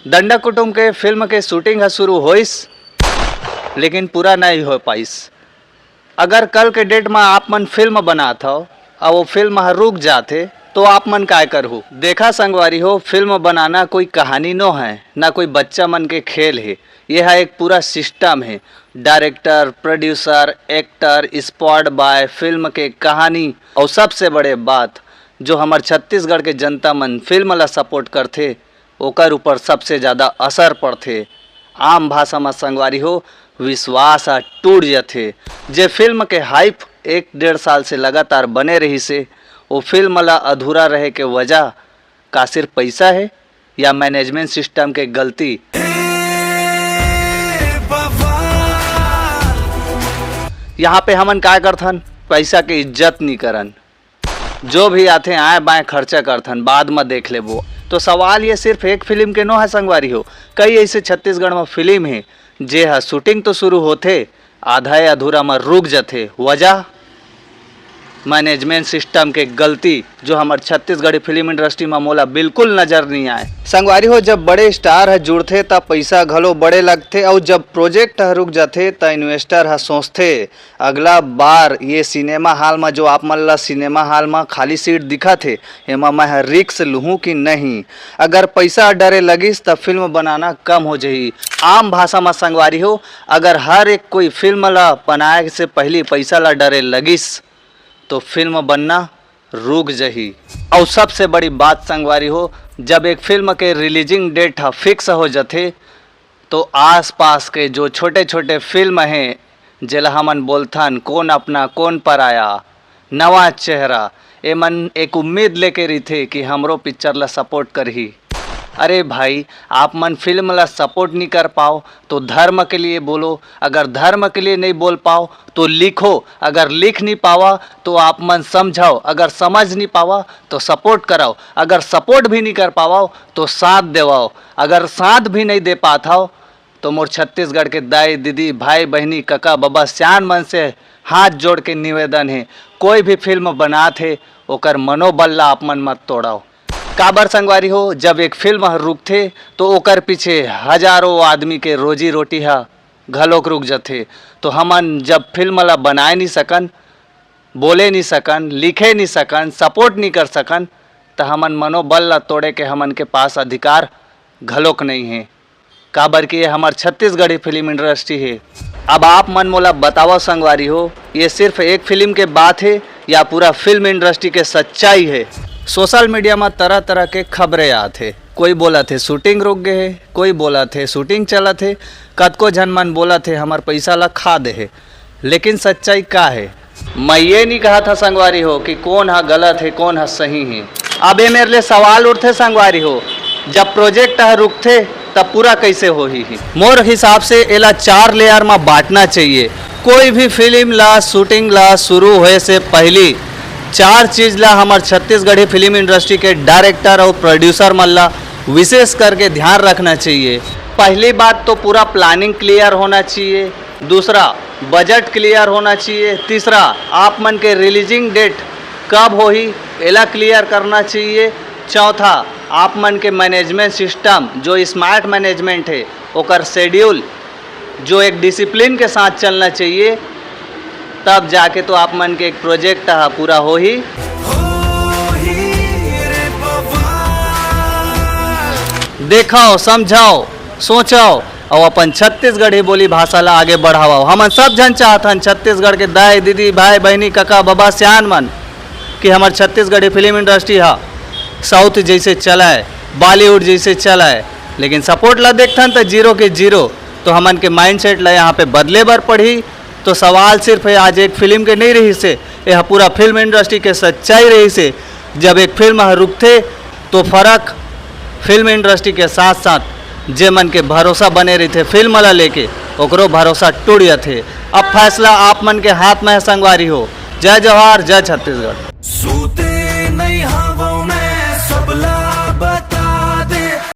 दंडा कुटुंब के फिल्म के शूटिंग है शुरू होइस, लेकिन पूरा नहीं हो पाइस। अगर कल के डेट में आप मन फिल्म बनात हो और वो फिल्म रुक जाते तो आप मन काय करहु। देखा संगवारी हो, फिल्म बनाना कोई कहानी नो है, ना कोई बच्चा मन के खेल है। यह एक पूरा सिस्टम है। Director, producer, actor, spot boy, film के कहानी और सबसे बड़े बात जो हमार छत्तीसगढ़ के जनता मन फिल्म ला सपोर्ट करथे ओकर ऊपर सबसे ज़्यादा असर पड़थे। आम भाषा में संगवारी हो, विश्वास टूट जाथे। जे फिल्म के हाइप 1-1.5 साल से लगातार बने रही से वो फिल्म ला अधूरा रहे के वजह का सिर्फ पैसा है या मैनेजमेंट सिस्टम के गलती। यहाँ पे हमन काय करथन, पैसा के इज्जत नहीं करन। जो भी आते आए बाएं खर्चा करथन, बाद में देख ले वो। तो सवाल ये सिर्फ एक फिल्म के नो है संगवारी हो, कई ऐसे छत्तीसगढ़ में फिल्म है जे है शूटिंग तो शुरू होते आधा अधूरा में रुक जाते। वजह मैनेजमेंट सिस्टम के गलती जो हमारे छत्तीसगढ़ी फिल्म इंडस्ट्री में मोला बिल्कुल नज़र नहीं आए। संगवारी हो, जब बड़े स्टार है जुड़ते तब पैसा घलो बड़े लगते और जब प्रोजेक्ट है रुक जाते तो इन्वेस्टर है सोचते अगला बार ये सिनेमा हॉल में जो आप मन ला सिनेमा हॉल में खाली सीट दिखा थे एमा मैं रिक्स लूँ कि नहीं। अगर पैसा डरे लगिस तब फिल्म बनाना कम हो जाही। आम भाषा में संगवारी हो, अगर हर एक कोई फिल्म ला बनाए से पहले पैसा ला डरे लगिस तो फिल्म बनना रुक जही। और सबसे बड़ी बात संगवारी हो, जब एक फिल्म के रिलीजिंग डेट फिक्स हो जाते तो आसपास के जो छोटे छोटे फिल्म हैं जेला हमन बोलथन कौन अपना कौन पराया, नवा चेहरा, ए मन एक उम्मीद लेके रही थे कि हमरो पिक्चर ला सपोर्ट करही। अरे भाई, आप मन फिल्म ला सपोर्ट नहीं कर पाओ तो धर्म के लिए बोलो, अगर धर्म के लिए नहीं बोल पाओ तो लिखो, अगर लिख नहीं पावा तो आप मन समझाओ, अगर समझ नहीं पावा तो सपोर्ट कराओ, अगर सपोर्ट भी नहीं कर पाओ तो साथ देवाओ, अगर साथ भी नहीं दे पाता हो तो मोर छत्तीसगढ़ के दाई दीदी भाई बहनी काका बाबा सियान मन से हाथ जोड़ के निवेदन है, कोई भी फिल्म बनाते ओकर मनोबल ला आप मन मत तोड़ाओ। काबर संगवारी हो, जब एक फिल्म रुकथे तो ओकर पीछे हजारों आदमी के रोजी रोटी हा घलोक रुक जाथे। तो हमन जब फिल्म ला बनाए नहीं सकन, बोले नहीं सकन, लिखे नहीं सकन, सपोर्ट नहीं कर सकन तो हमन मनोबल ला तोड़े के हमन के पास अधिकार घलोक नहीं है। काबर कि ये हमार छत्तीसगढ़ी फिल्म इंडस्ट्री है। अब आप मन मोला बतावा संगवारी हो, ये सिर्फ एक फिल्म के बात है या पूरा फिल्म इंडस्ट्री के सच्चाई है। सोशल मीडिया में तरह तरह के खबरें आते, कोई बोला थे शूटिंग रुक गए है, कोई बोला थे शूटिंग चला थे, कतको जन मन बोला थे हमार पैसा ला खा दे है। लेकिन सच्चाई क्या है? मैं ये नहीं कहा था संगवारी हो कि कौन है गलत है कौन है सही है। अब ये मेरे लिए सवाल उठते संगवारी हो, जब प्रोजेक्ट है रुकते तब पूरा कैसे हो ही? मोर हिसाब से एला 4 लेयर में बांटना चाहिए। कोई भी फिल्म ला शूटिंग ला शुरू होए से पहले 4 चीज़ ला हमार छत्तीसगढ़ी फिल्म इंडस्ट्री के डायरेक्टर और प्रोड्यूसर मन ला विशेष करके ध्यान रखना चाहिए। पहली बात तो पूरा प्लानिंग क्लियर होना चाहिए, दूसरा बजट क्लियर होना चाहिए, तीसरा आप मन के रिलीजिंग डेट कब हो ही एला क्लियर करना चाहिए, चौथा आप मन के मैनेजमेंट सिस्टम जो स्मार्ट मैनेजमेंट है ओकर शेड्यूल जो एक डिसिप्लिन के साथ चलना चाहिए, तब जाके तो आप मन के एक प्रोजेक्ट पूरा हो ही। देखाओ, समझाओ, सोचाओ और अपन छत्तीसगढ़ी बोली भाषा ला आगे बढ़ाओ। हम सब जन चाहतन छत्तीसगढ़ के दाई दीदी भाई बहनी काका बाबा सियान मन कि हमार छत्तीसगढ़ी फिल्म इंडस्ट्री साउथ जैसे चलाए, बॉलीवुड जैसे चलाए, लेकिन सपोर्ट ला देखथन तो जीरो के जीरो। तो हमन के माइंडसेट ला यहाँ पे बदले बर पड़ी। तो सवाल सिर्फ है आज एक फिल्म के नहीं रही से, यह पूरा फिल्म इंडस्ट्री के सच्चाई रही से। जब एक फिल्म रुकते तो फर्क फिल्म इंडस्ट्री के साथ साथ जे मन के भरोसा बने रही थे फिल्म ला लेके ओकरो भरोसा टूट जाते। अब फैसला आप मन के हाथ में है संगवारी हो। जय जवाहर, जय छत्तीसगढ़।